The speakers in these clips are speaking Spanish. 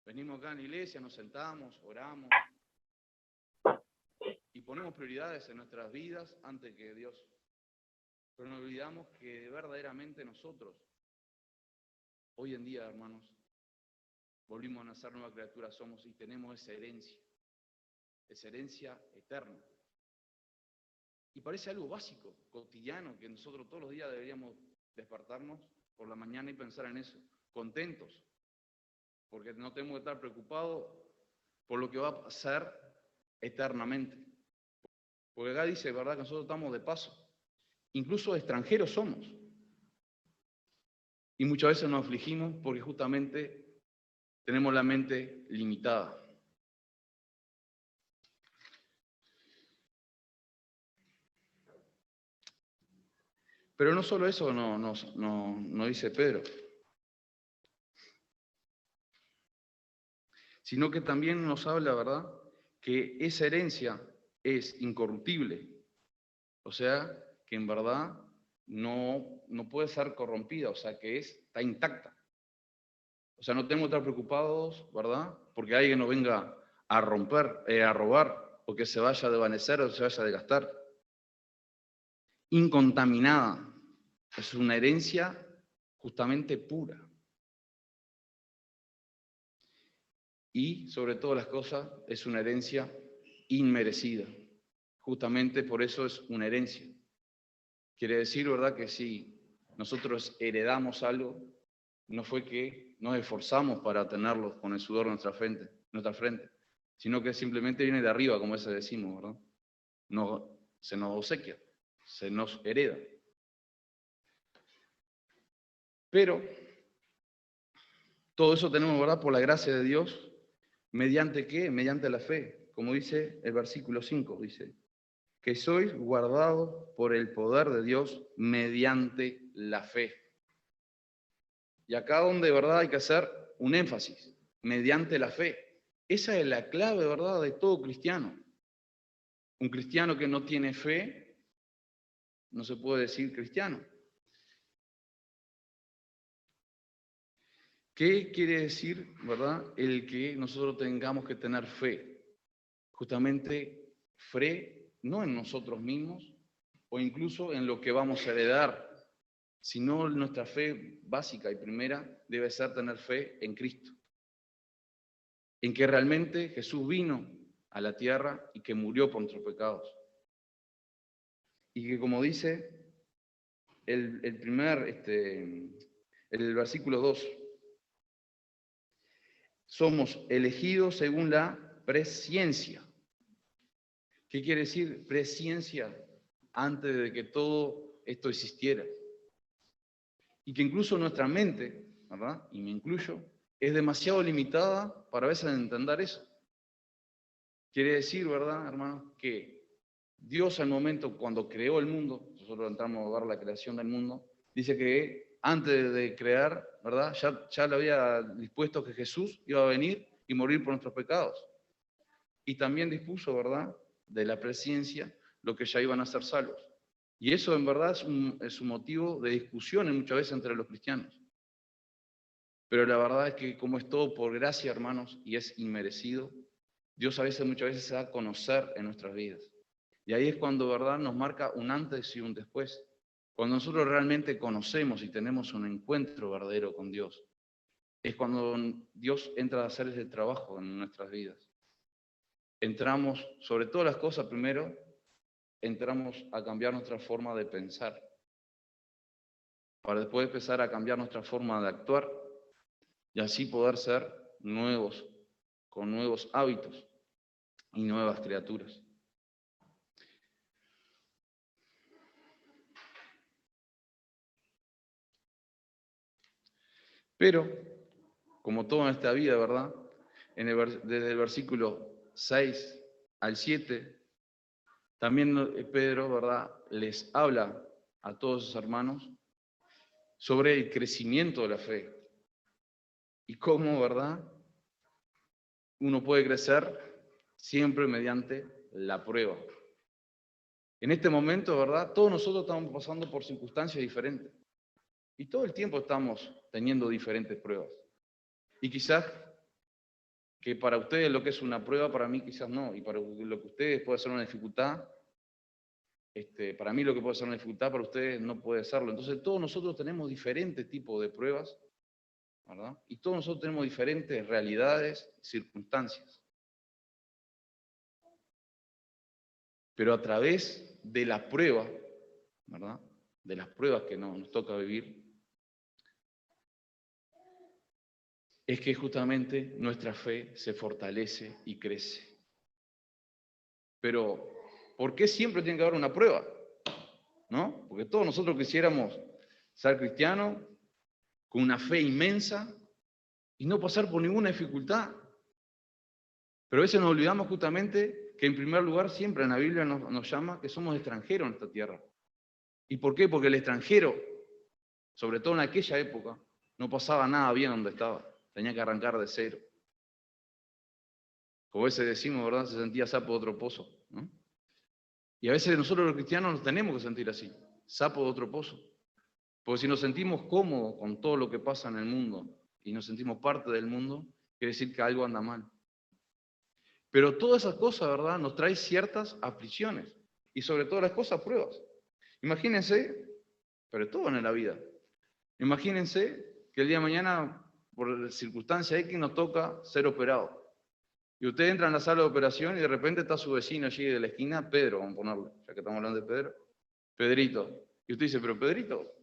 Venimos acá en la iglesia, nos sentamos, oramos y ponemos prioridades en nuestras vidas antes que Dios. Pero nos olvidamos que verdaderamente nosotros, hoy en día, hermanos, volvimos a nacer nueva criatura, somos y tenemos esa herencia eterna. Y parece algo básico, cotidiano, que nosotros todos los días deberíamos despertarnos por la mañana y pensar en eso, contentos, porque no tenemos que estar preocupados por lo que va a pasar eternamente. Porque acá dice, ¿verdad?, que nosotros estamos de paso, incluso extranjeros somos. Y muchas veces nos afligimos porque justamente tenemos la mente limitada. Pero no solo eso no dice Pedro, sino que también nos habla, ¿verdad?, que esa herencia es incorruptible, o sea, que en verdad no puede ser corrompida, o sea, que está intacta. O sea, no tenemos que estar preocupados, ¿verdad?, porque alguien nos venga a romper, a robar, o que se vaya a desvanecer o se vaya a desgastar. Incontaminada, es una herencia justamente pura. Y, sobre todas las cosas, es una herencia inmerecida. Justamente por eso es una herencia. Quiere decir, ¿verdad?, que si nosotros heredamos algo, no fue que nos esforzamos para tenerlo con el sudor de nuestra frente, sino que simplemente viene de arriba, como ese decimos, ¿verdad? Se nos obsequia, se nos hereda. Pero todo eso tenemos, ¿verdad?, por la gracia de Dios. ¿Mediante qué? Mediante la fe. Como dice el versículo 5, dice, que sois guardados por el poder de Dios mediante la fe. Y acá donde, ¿verdad?, hay que hacer un énfasis, mediante la fe. Esa es la clave, ¿verdad?, de todo cristiano. Un cristiano que no tiene fe, no se puede decir cristiano. ¿Qué quiere decir, verdad, el que nosotros tengamos que tener fe? Justamente fe no en nosotros mismos o incluso en lo que vamos a heredar, sino nuestra fe básica y primera debe ser tener fe en Cristo. En que realmente Jesús vino a la tierra y que murió por nuestros pecados. Y que, como dice el versículo 2, somos elegidos según la presciencia. ¿Qué quiere decir presciencia? Antes de que todo esto existiera. Y que incluso nuestra mente, ¿verdad?, y me incluyo, es demasiado limitada para a veces entender eso. Quiere decir, ¿verdad, hermanos?, que Dios al momento cuando creó el mundo, nosotros entramos a ver la creación del mundo, dice que antes de crear, ¿verdad?, ya le había dispuesto que Jesús iba a venir y morir por nuestros pecados. Y también dispuso, ¿verdad?, de la presciencia lo que ya iban a ser salvos. Y eso en verdad es un motivo de discusión muchas veces entre los cristianos. Pero la verdad es que como es todo por gracia, hermanos, y es inmerecido, Dios muchas veces se da a conocer en nuestras vidas. Y ahí es cuando, ¿verdad?, nos marca un antes y un después. Cuando nosotros realmente conocemos y tenemos un encuentro verdadero con Dios, es cuando Dios entra a hacer ese trabajo en nuestras vidas. Entramos, sobre todas las cosas, primero, entramos a cambiar nuestra forma de pensar, para después empezar a cambiar nuestra forma de actuar y así poder ser nuevos, con nuevos hábitos y nuevas criaturas. Pero, como todo en esta vida, ¿verdad?, desde el versículo 6 al 7, también Pedro, ¿verdad?, les habla a todos sus hermanos sobre el crecimiento de la fe y cómo, ¿verdad?, uno puede crecer siempre mediante la prueba. En este momento, ¿verdad?, todos nosotros estamos pasando por circunstancias diferentes y todo el tiempo estamos teniendo diferentes pruebas. Y quizás que para ustedes lo que es una prueba, para mí quizás no, y para lo que ustedes puede ser una dificultad, para mí lo que puede ser una dificultad, para ustedes no puede serlo. Entonces todos nosotros tenemos diferentes tipos de pruebas, ¿verdad? Y todos nosotros tenemos diferentes realidades, circunstancias. Pero a través de la prueba, ¿verdad? De las pruebas que nos toca vivir, es que justamente nuestra fe se fortalece y crece. Pero, ¿por qué siempre tiene que haber una prueba? ¿No? Porque todos nosotros quisiéramos ser cristianos con una fe inmensa y no pasar por ninguna dificultad. Pero a veces nos olvidamos justamente que en primer lugar siempre en la Biblia nos llama que somos extranjeros en esta tierra. ¿Y por qué? Porque el extranjero, sobre todo en aquella época, no pasaba nada bien donde estaba. Tenía que arrancar de cero. Como a veces decimos, ¿verdad? Se sentía sapo de otro pozo, ¿no? Y a veces nosotros los cristianos nos tenemos que sentir así, sapo de otro pozo. Porque si nos sentimos cómodos con todo lo que pasa en el mundo y nos sentimos parte del mundo, quiere decir que algo anda mal. Pero todas esas cosas, ¿verdad? Nos traen ciertas aflicciones y sobre todo las cosas, pruebas. Imagínense, pero todo en la vida. Imagínense que el día de mañana, por circunstancia X, nos toca ser operado. Y usted entra en la sala de operación y de repente está su vecino allí de la esquina, Pedro, vamos a ponerle, ya que estamos hablando de Pedro, Pedrito. Y usted dice, pero Pedrito,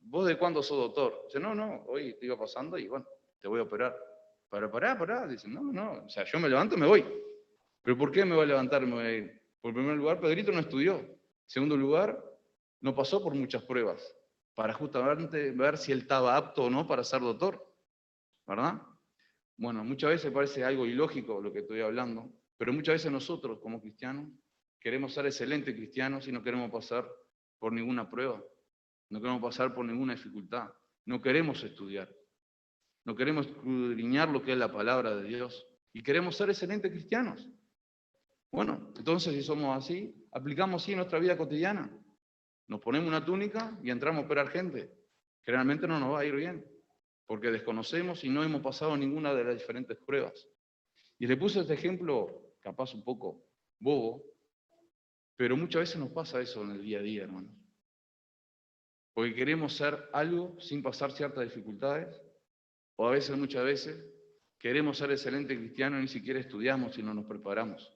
¿vos de cuándo sos doctor? Dice, no, hoy te iba pasando y bueno, te voy a operar. Pero pará. Dice, no, o sea, yo me levanto y me voy. ¿Pero por qué me voy a levantar y me voy a ir? Por primer lugar, Pedrito no estudió. En segundo lugar, no pasó por muchas pruebas para justamente ver si él estaba apto o no para ser doctor, ¿verdad? Bueno, muchas veces parece algo ilógico lo que estoy hablando, pero muchas veces nosotros como cristianos queremos ser excelentes cristianos y no queremos pasar por ninguna prueba, no queremos pasar por ninguna dificultad, no queremos estudiar, no queremos escudriñar lo que es la palabra de Dios y queremos ser excelentes cristianos. Bueno, entonces si somos así, aplicamos así en nuestra vida cotidiana. Nos ponemos una túnica y entramos a operar gente. Generalmente no nos va a ir bien, porque desconocemos y no hemos pasado ninguna de las diferentes pruebas. Y le puse este ejemplo, capaz un poco bobo, pero muchas veces nos pasa eso en el día a día, hermanos. Porque queremos ser algo sin pasar ciertas dificultades, o a veces, muchas veces, queremos ser excelentes cristianos y ni siquiera estudiamos y no nos preparamos.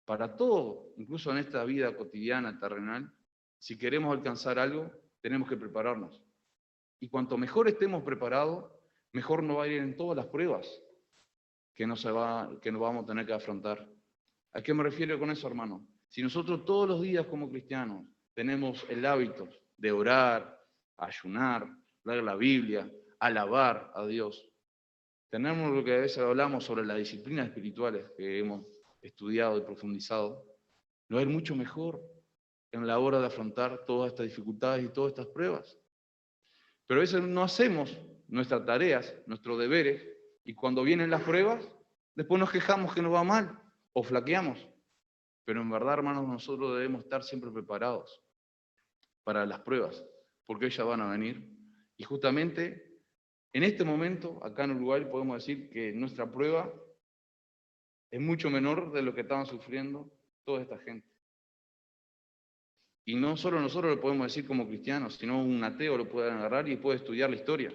Para todo, incluso en esta vida cotidiana, terrenal, si queremos alcanzar algo, tenemos que prepararnos. Y cuanto mejor estemos preparados, mejor nos va a ir en todas las pruebas que nos vamos a tener que afrontar. ¿A qué me refiero con eso, hermano? Si nosotros todos los días como cristianos tenemos el hábito de orar, ayunar, leer la Biblia, alabar a Dios, tenemos lo que a veces hablamos sobre las disciplinas espirituales que hemos estudiado y profundizado, nos va a ir mucho mejor en la hora de afrontar todas estas dificultades y todas estas pruebas. Pero a veces no hacemos nuestras tareas, nuestros deberes, y cuando vienen las pruebas, después nos quejamos que nos va mal o flaqueamos. Pero en verdad, hermanos, nosotros debemos estar siempre preparados para las pruebas, porque ellas van a venir. Y justamente en este momento, acá en Uruguay, podemos decir que nuestra prueba es mucho menor de lo que estaban sufriendo toda esta gente. Y no solo nosotros lo podemos decir como cristianos, sino un ateo lo puede agarrar y puede estudiar la historia.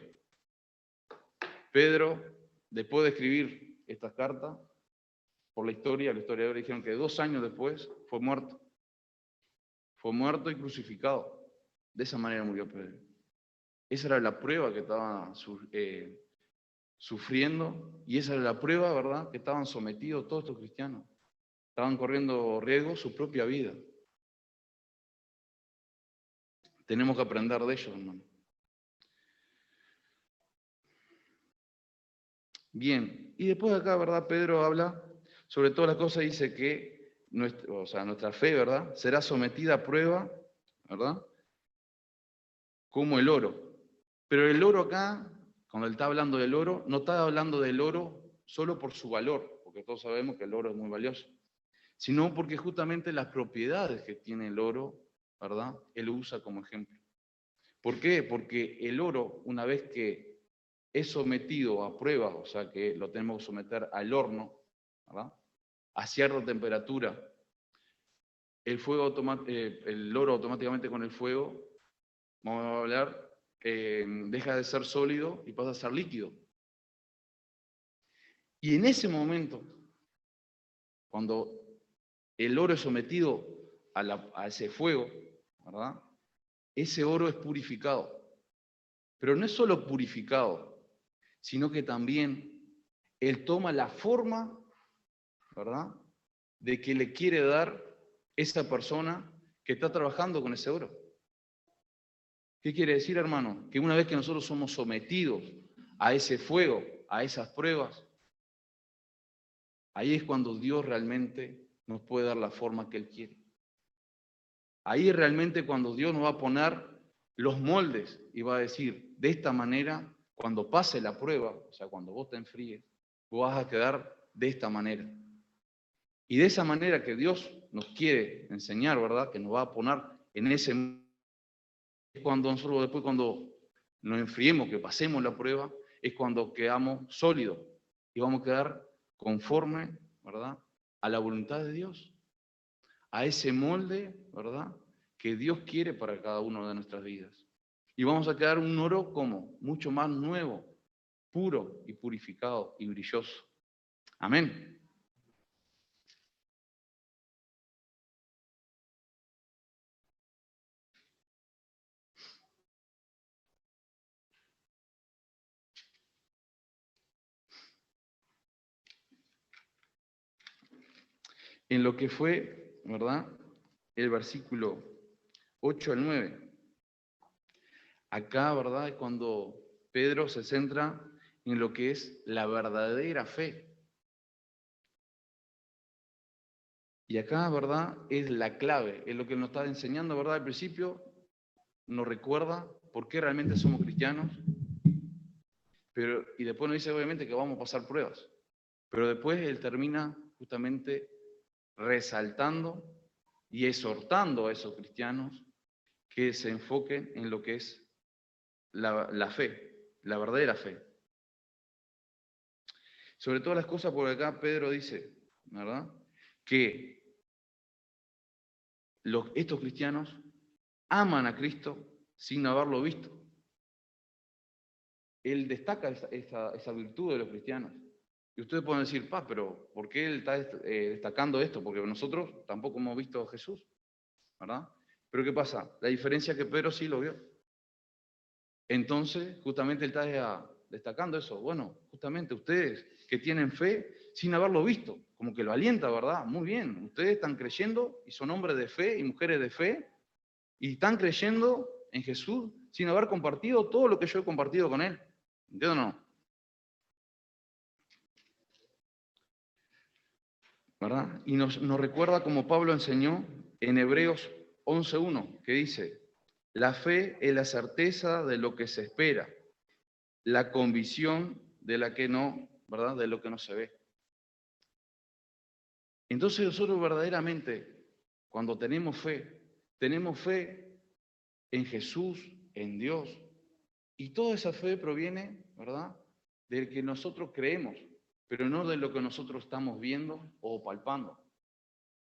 Pedro, después de escribir estas cartas, por la historia, los historiadores dijeron que 2 años después fue muerto. Fue muerto y crucificado. De esa manera murió Pedro. Esa era la prueba que estaban sufriendo y esa era la prueba, ¿verdad?, que estaban sometidos todos estos cristianos. Estaban corriendo riesgo su propia vida. Tenemos que aprender de ellos, hermano. Bien, y después acá, ¿verdad? Pedro habla sobre todas las cosas, dice que nuestra fe, ¿verdad?, será sometida a prueba, ¿verdad?, como el oro. Pero el oro acá, cuando él está hablando del oro, no está hablando del oro solo por su valor, porque todos sabemos que el oro es muy valioso, sino porque justamente las propiedades que tiene el oro, ¿verdad?, él lo usa como ejemplo. ¿Por qué? Porque el oro, una vez que es sometido a pruebas, o sea que lo tenemos que someter al horno, ¿verdad? A cierta temperatura. El oro automáticamente con el fuego, vamos a hablar, deja de ser sólido y pasa a ser líquido. Y en ese momento, cuando el oro es sometido a ese fuego, ¿verdad? Ese oro es purificado. Pero no es solo purificado, sino que también él toma la forma, ¿verdad?, de que le quiere dar esa persona que está trabajando con ese oro. ¿Qué quiere decir, hermano? Que una vez que nosotros somos sometidos a ese fuego, a esas pruebas, ahí es cuando Dios realmente nos puede dar la forma que Él quiere. Ahí es realmente cuando Dios nos va a poner los moldes y va a decir, de esta manera, cuando pase la prueba, o sea, cuando vos te enfríes, vos vas a quedar de esta manera. Y de esa manera que Dios nos quiere enseñar, ¿verdad? Que nos va a poner en ese... Cuando nosotros después, cuando nos enfriemos, que pasemos la prueba, es cuando quedamos sólidos y vamos a quedar conforme, ¿verdad?, a la voluntad de Dios, a ese molde, ¿verdad?, que Dios quiere para cada uno de nuestras vidas. Y vamos a quedar un oro como mucho más nuevo, puro y purificado y brilloso. Amén. En lo que fue, ¿verdad?, el versículo 8 al 9. Acá, ¿verdad?, es cuando Pedro se centra en lo que es la verdadera fe. Y acá, ¿verdad?, es la clave, es lo que nos está enseñando, ¿verdad?, al principio, nos recuerda por qué realmente somos cristianos, y después nos dice obviamente que vamos a pasar pruebas, pero después él termina justamente resaltando y exhortando a esos cristianos que se enfoquen en lo que es la fe, la verdadera fe. Sobre todas las cosas, porque acá Pedro dice, ¿verdad?, que estos cristianos aman a Cristo sin haberlo visto. Él destaca esa virtud de los cristianos. Y ustedes pueden decir, pero ¿por qué él está destacando esto? Porque nosotros tampoco hemos visto a Jesús, ¿verdad? Pero ¿qué pasa? La diferencia es que Pedro sí lo vio. Entonces, justamente él está destacando eso. Bueno, justamente ustedes que tienen fe sin haberlo visto, como que lo alienta, ¿verdad? Muy bien, ustedes están creyendo y son hombres de fe y mujeres de fe y están creyendo en Jesús sin haber compartido todo lo que yo he compartido con él. ¿Entienden o no? ¿Verdad? Y nos recuerda como Pablo enseñó en Hebreos 11:1, que dice, la fe es la certeza de lo que se espera, la convicción de la que no, ¿verdad?, de lo que no se ve. Entonces nosotros verdaderamente, cuando tenemos fe en Jesús, en Dios, y toda esa fe proviene, ¿verdad?, del que nosotros creemos, pero no de lo que nosotros estamos viendo o palpando.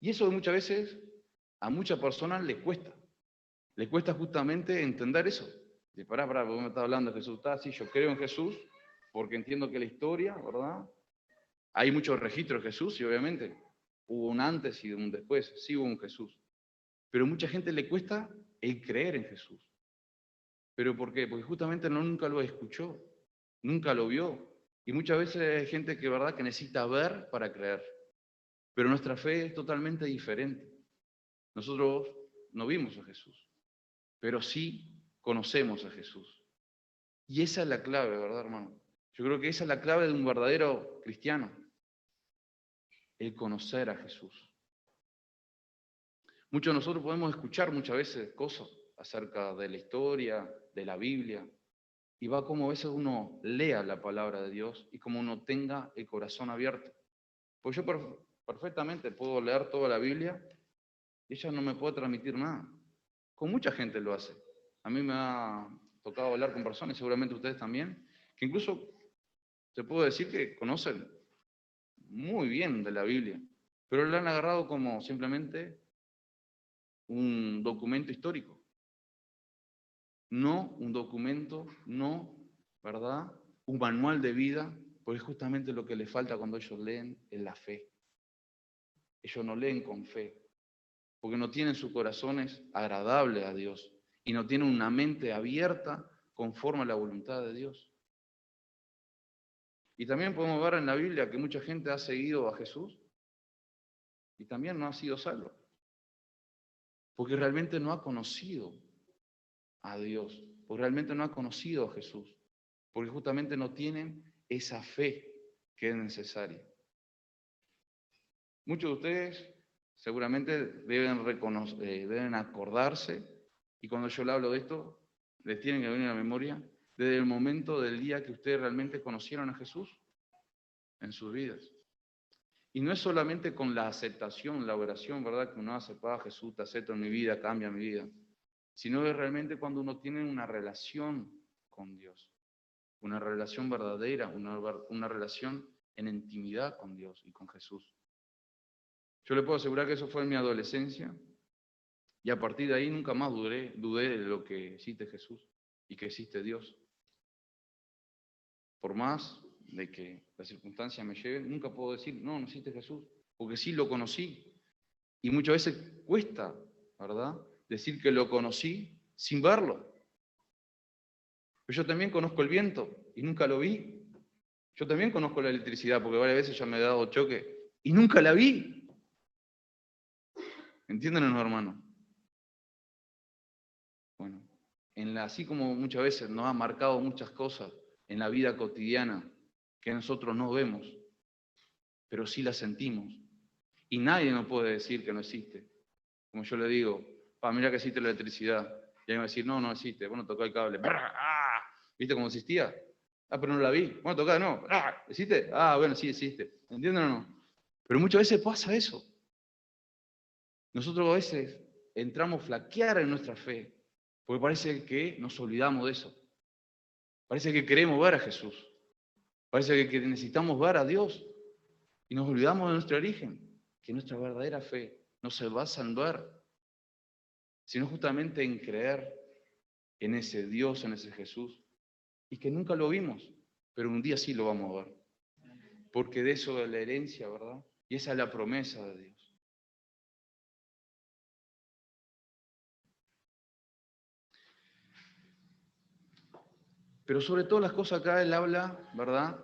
Y eso muchas veces a muchas personas les cuesta justamente entender eso. De vos me estás hablando de Jesús, sí, yo creo en Jesús, porque entiendo que la historia, ¿verdad?, hay muchos registros de Jesús y obviamente hubo un antes y un después, sí hubo un Jesús. Pero mucha gente le cuesta el creer en Jesús. ¿Pero por qué? Porque justamente nunca lo escuchó, nunca lo vio. Y muchas veces hay gente que, ¿verdad?, que necesita ver para creer. Pero nuestra fe es totalmente diferente. Nosotros no vimos a Jesús, pero sí conocemos a Jesús. Y esa es la clave, ¿verdad, hermano? Yo creo que esa es la clave de un verdadero cristiano, el conocer a Jesús. Muchos de nosotros podemos escuchar muchas veces cosas acerca de la historia, de la Biblia, y va como a veces uno lea la palabra de Dios y como uno tenga el corazón abierto. Pues yo perfectamente puedo leer toda la Biblia y ella no me puede transmitir nada. Con mucha gente lo hace. A mí me ha tocado hablar con personas, seguramente ustedes también, que incluso se puede decir que conocen muy bien de la Biblia, pero la han agarrado como simplemente un documento histórico. No un documento, no, ¿verdad? Un manual de vida, porque es justamente lo que les falta cuando ellos leen es la fe. Ellos no leen con fe, porque no tienen sus corazones agradables a Dios y no tienen una mente abierta conforme a la voluntad de Dios. Y también podemos ver en la Biblia que mucha gente ha seguido a Jesús y también no ha sido salvo, porque realmente no ha conocido a Dios, porque realmente no ha conocido a Jesús, porque justamente no tienen esa fe que es necesaria. Muchos de ustedes seguramente deben acordarse, y cuando yo le hablo de esto, les tienen que venir a la memoria, desde el momento del día que ustedes realmente conocieron a Jesús en sus vidas. Y no es solamente con la aceptación, la oración, ¿verdad? Que uno hace, Jesús, te acepto en mi vida, cambia mi vida. Sino es realmente cuando uno tiene una relación con Dios. Una relación verdadera, una relación en intimidad con Dios y con Jesús. Yo le puedo asegurar que eso fue en mi adolescencia. Y a partir de ahí nunca más dudé de lo que existe Jesús y que existe Dios. Por más de que las circunstancias me lleven, nunca puedo decir, no existe Jesús, porque sí lo conocí. Y muchas veces cuesta, ¿verdad?, decir que lo conocí sin verlo. Pero yo también conozco el viento y nunca lo vi. Yo también conozco la electricidad, porque varias veces ya me he dado choque y nunca la vi. ¿Entienden, hermano? Bueno, así como muchas veces nos ha marcado muchas cosas en la vida cotidiana que nosotros no vemos, pero sí las sentimos. Y nadie nos puede decir que no existe. Como yo le digo, mira que existe la electricidad. Y ahí me va a decir, no existe. Bueno, tocó el cable. ¡Ah! ¿Viste cómo existía? Pero no la vi. Bueno, tocá, no. ¡Ah! ¿Existe? Bueno, sí existe. ¿Entienden o no? Pero muchas veces pasa eso. Nosotros a veces entramos a flaquear en nuestra fe, porque parece que nos olvidamos de eso. Parece que queremos ver a Jesús. Parece que necesitamos ver a Dios. Y nos olvidamos de nuestro origen, que nuestra verdadera fe no se basa en ver, sino justamente en creer en ese Dios, en ese Jesús, y que nunca lo vimos, pero un día sí lo vamos a ver. Porque de eso es la herencia, ¿verdad? Y esa es la promesa de Dios. Pero sobre todas las cosas acá él habla, ¿verdad?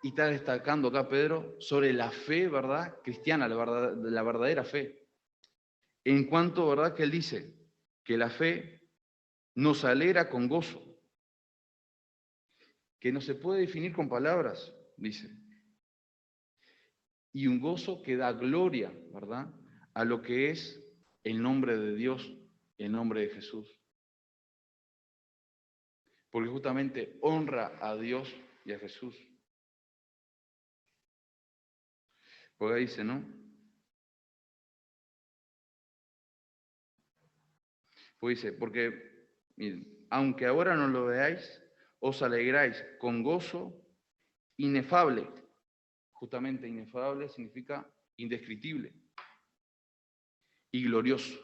Y está destacando acá Pedro sobre la fe, ¿verdad? Cristiana, la verdadera fe. En cuanto, ¿verdad? Que él dice que la fe nos alegra con gozo, que no se puede definir con palabras, dice. Y un gozo que da gloria, ¿verdad?, a lo que es el nombre de Dios, el nombre de Jesús. Porque justamente honra a Dios y a Jesús. Porque ahí dice, ¿no? Pues dice, porque, miren, aunque ahora no lo veáis, os alegráis con gozo inefable. Justamente inefable significa indescriptible y glorioso.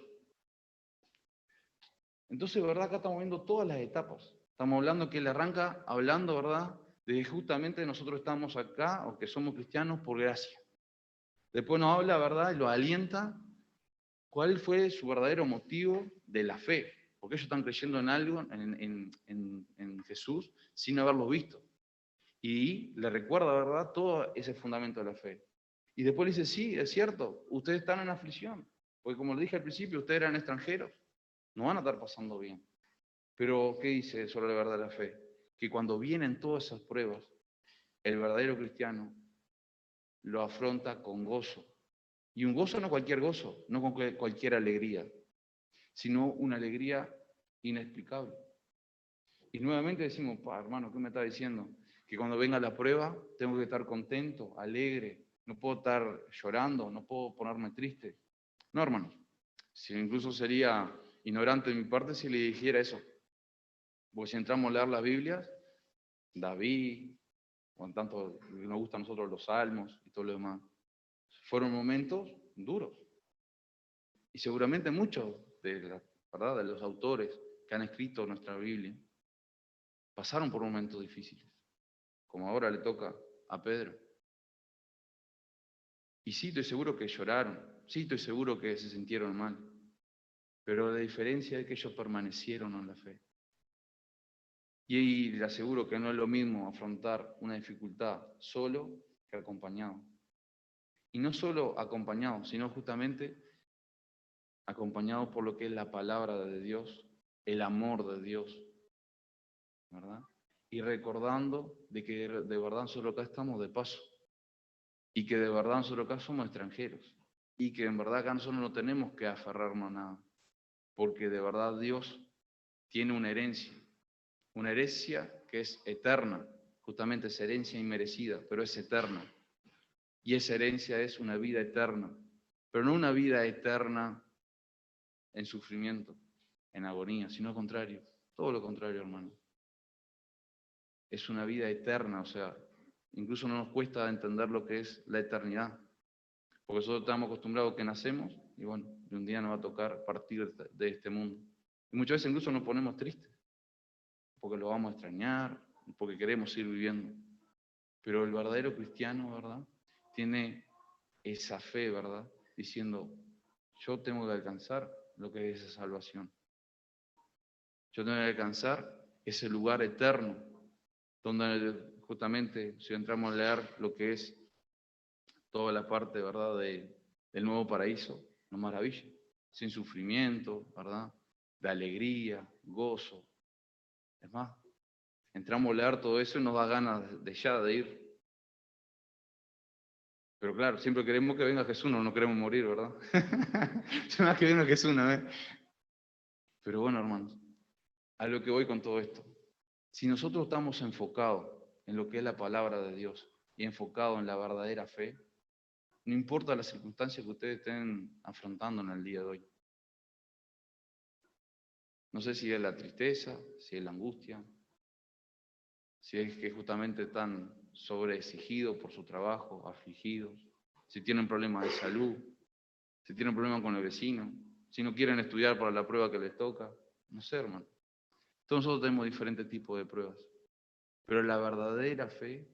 Entonces, ¿verdad? Acá estamos viendo todas las etapas. Estamos hablando que él arranca hablando, ¿verdad?, de justamente nosotros estamos acá, o que somos cristianos por gracia. Después nos habla, ¿verdad?, y lo alienta cuál fue su verdadero motivo de la fe. Porque ellos están creyendo en algo, en Jesús, sin haberlo visto. Y le recuerda, ¿verdad?, todo ese fundamento de la fe. Y después le dice, sí, es cierto, ustedes están en aflicción. Porque como le dije al principio, ustedes eran extranjeros. No van a estar pasando bien. Pero, ¿qué dice sobre la verdad de la fe? Que cuando vienen todas esas pruebas, el verdadero cristiano lo afronta con gozo. Y un gozo no cualquier gozo, no con cualquier alegría, sino una alegría inexplicable. Y nuevamente decimos, hermano, ¿qué me está diciendo? Que cuando venga la prueba tengo que estar contento, alegre, no puedo estar llorando, no puedo ponerme triste. No, hermanos, si incluso sería ignorante de mi parte si le dijera eso. Porque si entramos a leer las Biblias, David, con tanto nos gustan a nosotros los salmos y todo lo demás. Fueron momentos duros. Y seguramente muchos ¿verdad?, de los autores que han escrito nuestra Biblia pasaron por momentos difíciles, como ahora le toca a Pedro. Y sí, estoy seguro que lloraron, sí, estoy seguro que se sintieron mal, pero la diferencia es que ellos permanecieron en la fe. Y le aseguro que no es lo mismo afrontar una dificultad solo que acompañado. Y no solo acompañado, sino justamente acompañado por lo que es la palabra de Dios, el amor de Dios, ¿verdad? Y recordando de que de verdad nosotros acá estamos de paso, y que de verdad nosotros acá somos extranjeros, y que en verdad acá nosotros no tenemos que aferrarnos a nada, porque de verdad Dios tiene una herencia que es eterna, justamente es herencia inmerecida, pero es eterna. Y esa herencia es una vida eterna, pero no una vida eterna en sufrimiento, en agonía, sino al contrario, todo lo contrario, hermano. Es una vida eterna, o sea, incluso no nos cuesta entender lo que es la eternidad, porque nosotros estamos acostumbrados a que nacemos y bueno, y un día nos va a tocar partir de este mundo. Y muchas veces incluso nos ponemos tristes, porque lo vamos a extrañar, porque queremos seguir viviendo. Pero el verdadero cristiano, ¿verdad?, tiene esa fe, ¿verdad?, diciendo, yo tengo que alcanzar lo que es esa salvación. Yo tengo que alcanzar ese lugar eterno, donde justamente, si entramos a leer lo que es toda la parte, ¿verdad?, del nuevo paraíso, una maravilla, sin sufrimiento, ¿verdad?, de alegría, gozo. Es más, entramos a leer todo eso y nos da ganas de ya de ir. Pero claro, siempre queremos que venga Jesús, no queremos morir, ¿verdad? Más que venga Jesús una vez. Pero bueno, hermanos, a lo que voy con todo esto. Si nosotros estamos enfocados en lo que es la palabra de Dios y enfocados en la verdadera fe, no importa las circunstancias que ustedes estén afrontando en el día de hoy. No sé si es la tristeza, si es la angustia, si es que justamente están sobreexigidos por su trabajo, afligidos, si tienen problemas de salud, si tienen problemas con el vecino, si no quieren estudiar para la prueba que les toca. No sé, hermano. Todos nosotros tenemos diferentes tipos de pruebas. Pero la verdadera fe,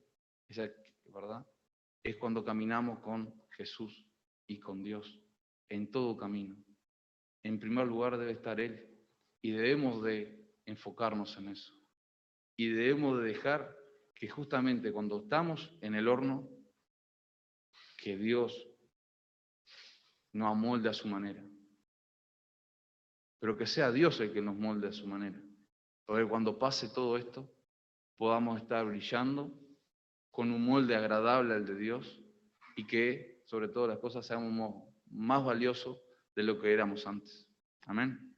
¿verdad?, es cuando caminamos con Jesús y con Dios en todo camino. En primer lugar debe estar Él y debemos de enfocarnos en eso. Y debemos de dejar que justamente cuando estamos en el horno, que Dios nos amolde a su manera. Pero que sea Dios el que nos molde a su manera. Para que cuando pase todo esto, podamos estar brillando con un molde agradable al de Dios y que, sobre todas las cosas, seamos más valiosos de lo que éramos antes. Amén.